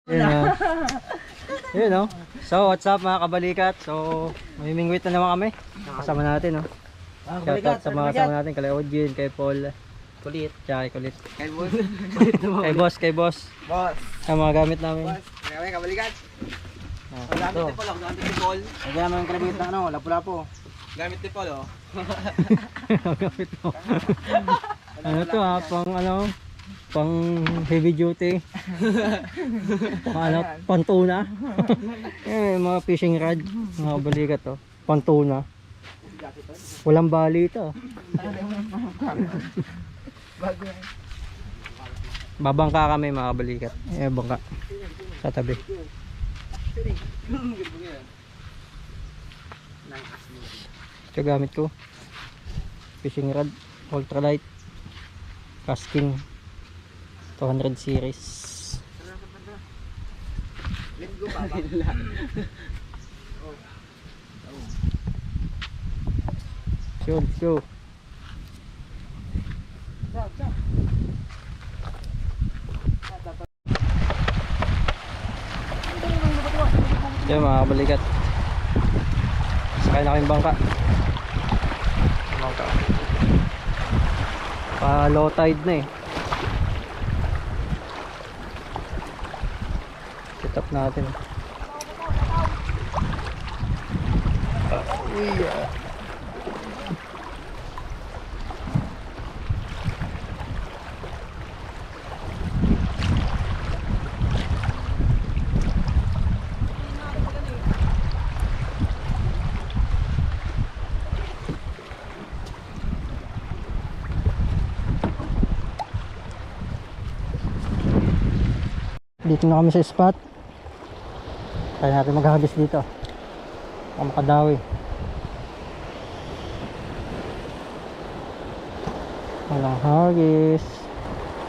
Yun o. Yun o. So, what's up mga kabalikat? So, mamimingwit na naman kami. Kasama natin o. Shoutout sa mga kasama natin. Kay Ojin, kay Paul. Kulit. Tsaka kay Kulit. Kay boss. Kay boss. Boss. Ang mga gamit namin. Boss. Kaya kabalikat. Ah, ito. Gamit ni Paul. Lagyan naman yung kalabit na ano, lapu-lapu. Gamit ni Paul, oh. Gamit mo. Ano to ha? Pang ano? Pang heavy duty. Pang ano? Pantuna. Eh, mga fishing rod. Mga kabalikat to. Pantuna. Walang bali ito. Babangka kami mga kabalikat. Eh, bangka. Sa tabi. Ito gamit ko. Fishing rod. Ultralight. Casking. 200 series. Let's go, Papa. Let's go. Yan mga kabalikat. Sakay na kaming bangka. Pa low tide na eh. Set up natin. Dito na kami sa spot. Kaya natin maghagis dito. Ang makadawi. Walang hagis.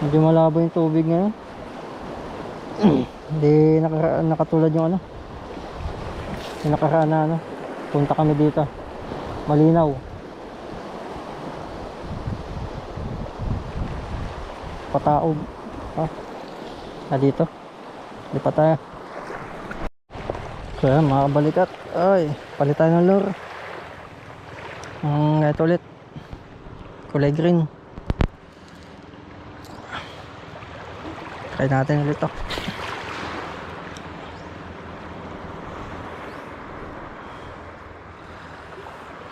Medyo malabo yung tubig ngayon. Hindi nakatulad yung ano. Yung nakaraan na ano. Punta kami dito. Malinaw. Pataog. Ah, dito. Lipat tayo. So yan mga kabalikat. Ay, palitan ng lure. Ito ulit. Kulay green. Try natin ulit to.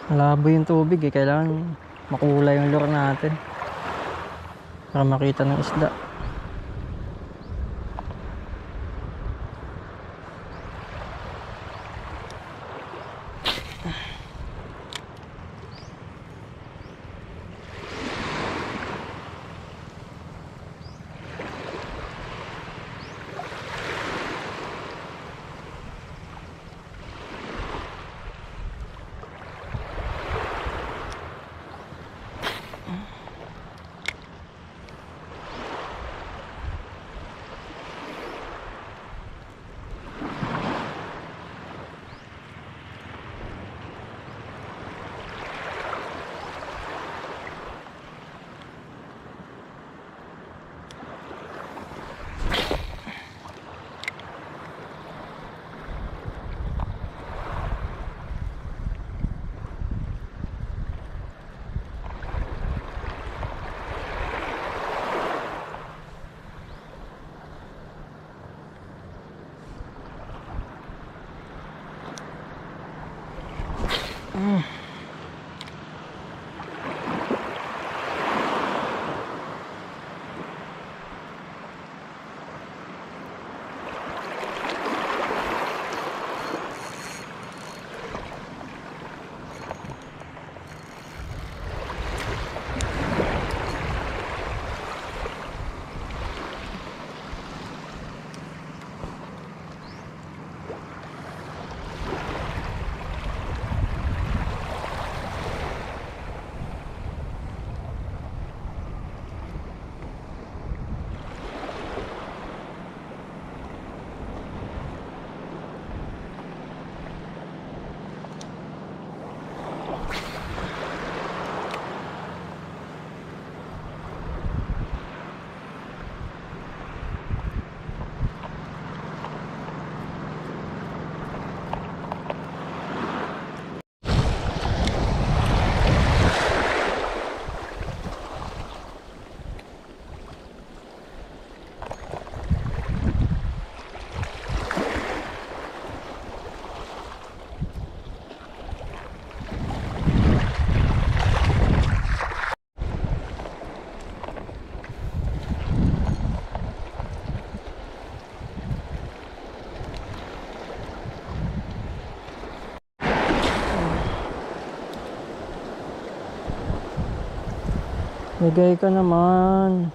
Malabo yung tubig eh. Kailangan makulay yung lure natin para makita ng isda. Bigay ka naman.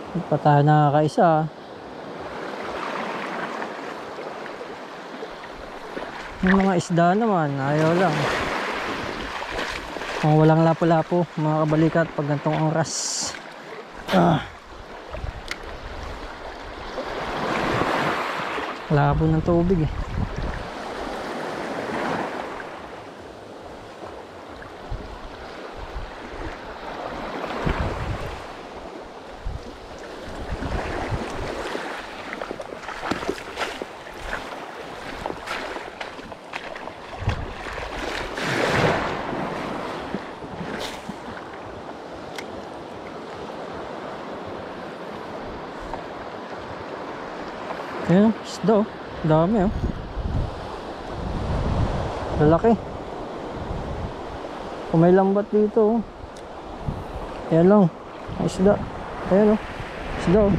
Hindi pa tayo nakakaisa. Yung mga isda naman, ayaw lang. Kung walang lapo-lapo, mga kabalikat, pag gantong oras. Labo ng tubig eh. Ayan, isda oh. Dami oh. Lalaki. Kung may lambat dito oh. Ayan lang. Isda. Ayan oh. Isda oh.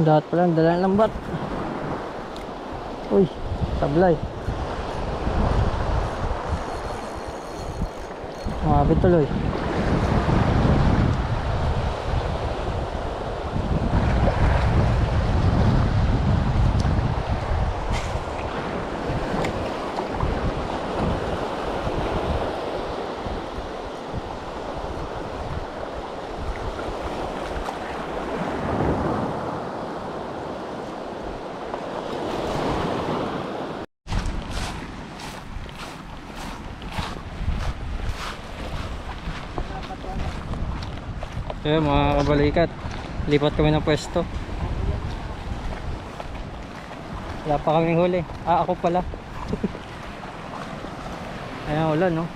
Dapat pala dala ng lambat. Uy, sablay. Mabit tuloy. Ayan mga kabalikat, lipat kami ng pwesto. Wala pa kaming huli. Ako pala. Ayan ulan no.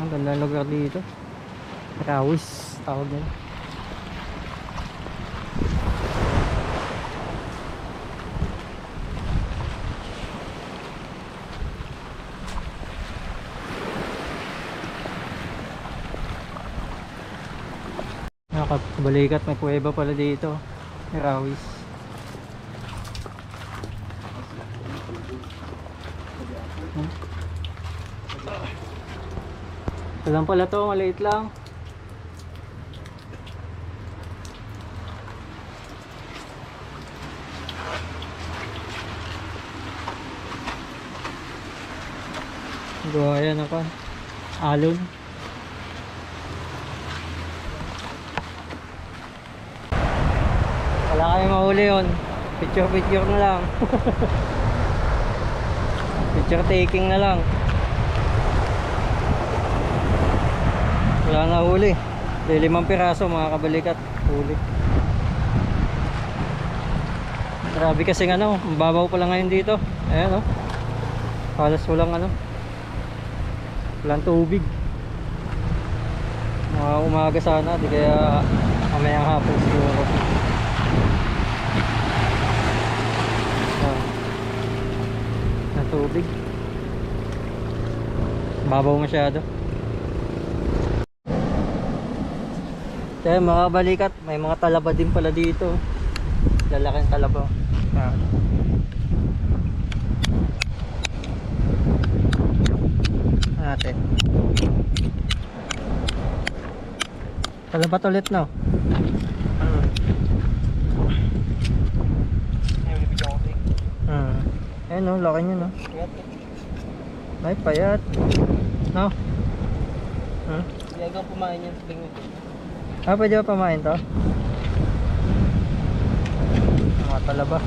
Ang ganda ng lugar dito. Rawis tawag nila. Nakabalikat, may kuweba pala dito. May rawis. Ito lang pala to, maliit lang. Gawa yan ako. Alon. Wala kayong mahuli yun. Picture na lang. Picture taking na lang. Wala na huli. 5 piraso mga kabalikat. Huli. Grabe kasi ano, mababaw pa lang ngayon dito. Ayan o. Halos walang ano. Walang tubig. Mga umaga sana. Di kaya mamayang hapon siguro. Na tubig. Babaw masyado. Kaya mga balikat, may mga talaba din pala dito. Lalaking talaba. Natin. Talabat ulit no. Ayan no, laki nyo no. Ay, payat. No? Hindi agaw pumain yan sa bingwit. Pwede ba pamain to? Mga talaba.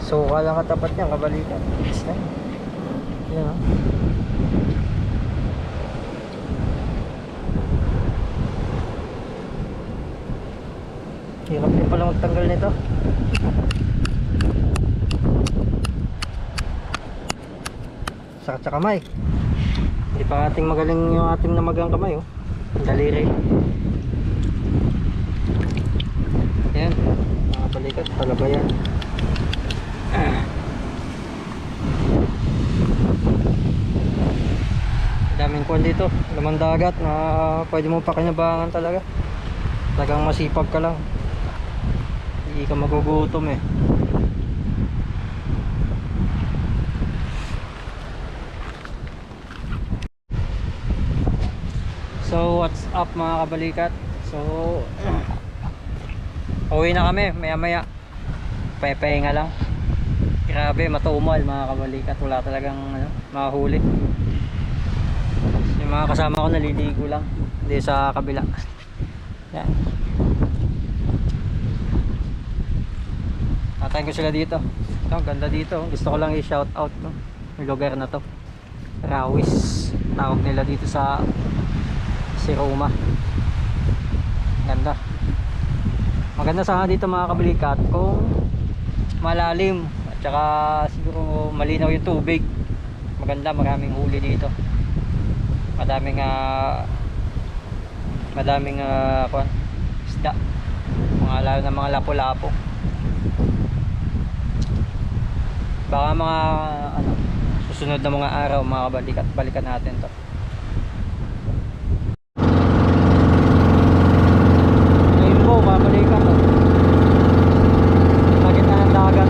Suka lang katapat niya, kabalikan. Yan o. Hirap din pala magtanggal nito. Sakit sa kamay. Hindi pa ating magaling yung ating namagang kamay oh. Daliri. Yan. Mga balikat, talaba yan. Dami daming kwan dito, lamang dagat na pwede mo pakinabangan talaga. Talagang masipag ka lang, hindi ka magugutom eh. So what's up mga kabalikat? So uwi na kami maya maya, pepehinga lang. Grabe, matumal mga kabalikat, wala talagang mahuli. Yung mga kasama ko naliligo lang, hindi sa kabila. Yan, natayin ko sila dito. Ito, ganda dito, gusto ko lang i-shout out yung lugar na to. Rawis tawag nila dito sa Roma. Ganda, maganda sana dito mga kabalikat kung malalim at saka siguro malinaw yung tubig. Maganda, maraming huli dito, madaming isda, lalo na mga lapo-lapo. Baka mga susunod na mga araw mga kabalikat, balikan natin to. Ngayon po mga kabalikat, sa gitna ng dagat.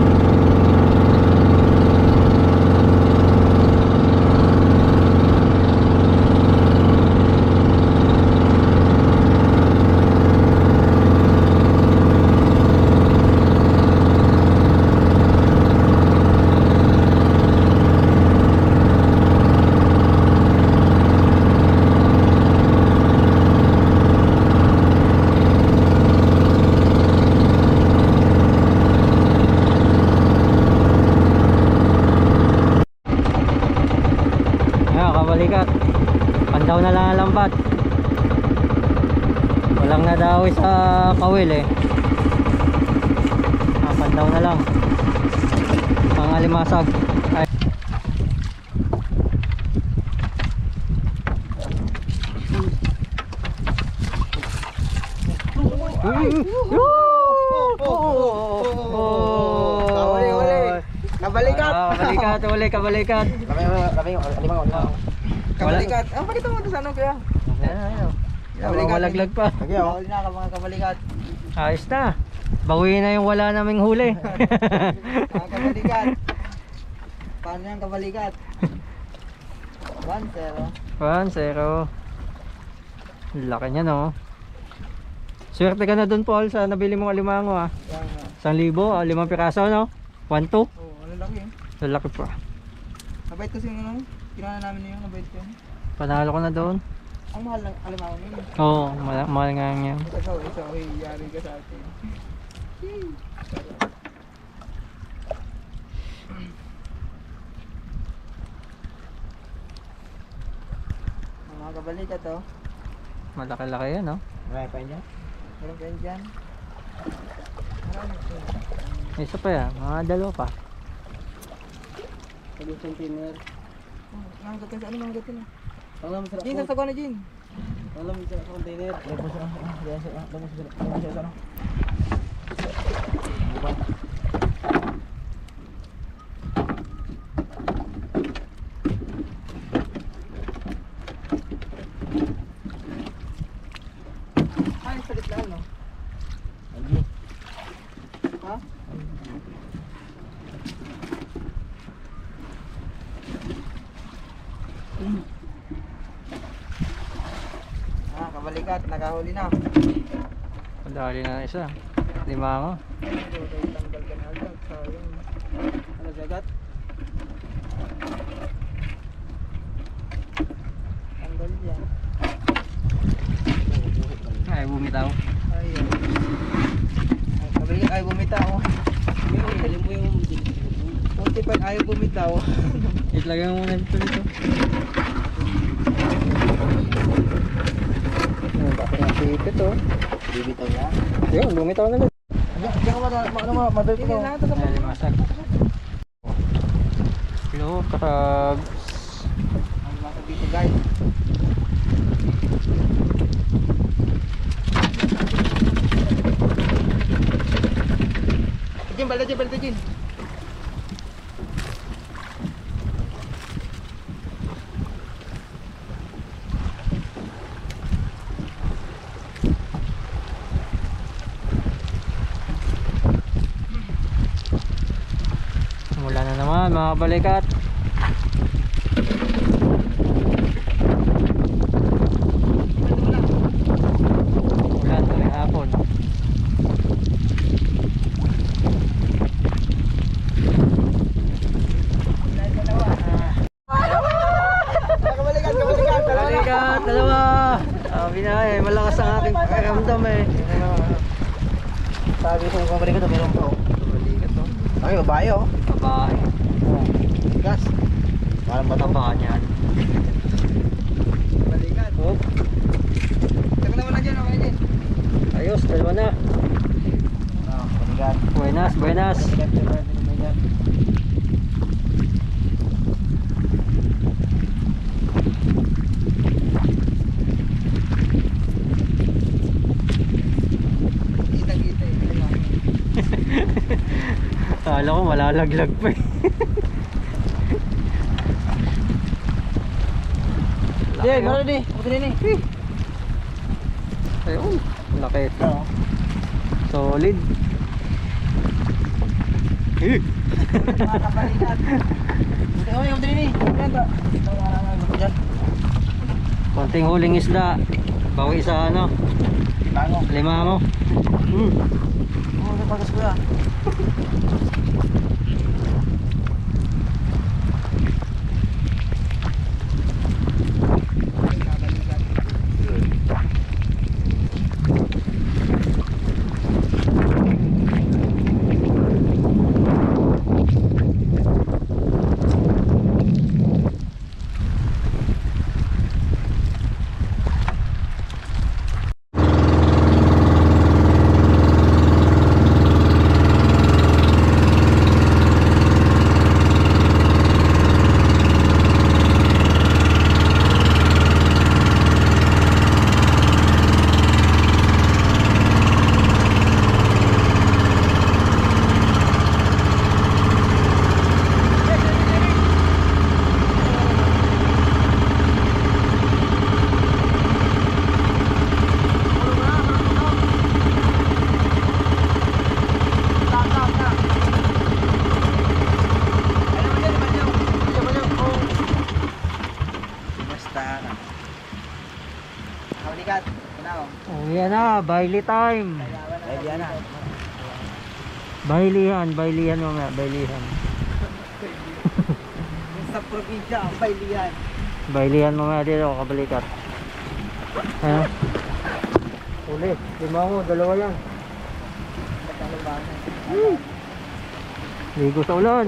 Kabalikat, pandaw na lang ang lambat, walang nadawi sa kawil eh. Pandaw na lang ang alimasag. Ay. Kabalikat! Kabalikat, uli, kabalikat. Kabalikat! Ang pakita mo ito sa ano kaya? Malaglag pa. Bawal na ka mga kabalikat. Ayos na, bawi na yung wala naming huli. Mga kabalikat. Paano yung kabalikat? 1-0. 1-0. Laki niya no. Swerte ka na dun Paul sa nabili mong alimango ah. 1,000, 5 piraso no? 1-2. Oh, ano laki eh. Lalaki pa. Mabait kasi yung ano, kinuha namin na yun, mabait yun. Panalo ko na doon. Ang mahal ng alimango yun. Oo, mahal nga yan. Ikaw, yari ka sa atin. Mga kabalikat oh. Malaki-laki yan no. Marami pa yun? Marami pa yun dyan. Marami pa yun. May isa pa yan, mga dalawa pa. Sabi container. Ang gatin sa ano mga gatin ah. Jin, sasagawa na Jin. Alam sa container. Lagos sa ano. Ay, salit lang no. Ha? Kabalikat, nakahuli na. Madali na isa. Limango. Tanggal ka na agad. Sayang. Ano sagat? Tanggal yan. Ay, bumitaw. Ayun. Kabalikat, ayaw bumitaw. Galing mo yung punti pa ayaw bumitaw. Itlagay mo muna dito. Bakit ang sipit oh. Bibitaw yan. Yun, bumitaw na lang. Hindi ka madali ko. Ay, limasag. Hello, karag. Ang mga dito guys. Jin, balda Jin. Yan naman mga kabalikat. Ulan tuwing hapon. Kabalikat, dalawa. Sabi na eh, malakas ang aking pakiramdam eh. Sabi ko yung kabalikat, meron pa. Kabalikat oh. Ay, babae oh. Babae. Gas. Parang batang Taba niyan. kabalikat. Oh, Taga naman na dyan, okay dyan. ayos, dalawa na. Kabalikat. Buenas, buenas. Kabalikat. Kita-kita eh. Kala ko malalaglag pa eh. Jay, meron din. Puto din eh. Ayun, laki ito. Oo. Solid. Eh. Mga kabalikat. Puto din eh. Yan ba? Dyan. Konting huling isda. Bawi sa ano, Bango. lima mo. Oo, napagas ko yan. Kabalikat. Oh, yan na, baili time. Ayan na. Bailihan, bailihan mamaya, bailihan. Sa probinsya, ang bailihan. Bailihan mamaya dito, kabalikat. Ayan. Ulit, lima mo, dalawa yan. Ligo sa ulan.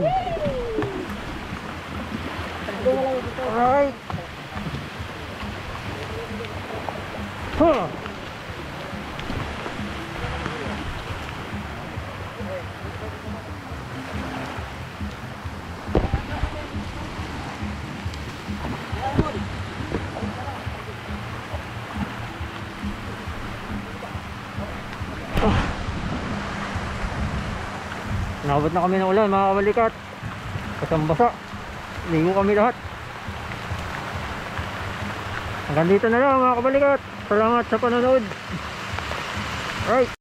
Alright. Huh. Nakabot na kami ng ulan mga kabalikat. Basang-basa. Ligo kami lahat. Hanggang dito na lang mga kabalikat. Salamat sa panonood. Alright.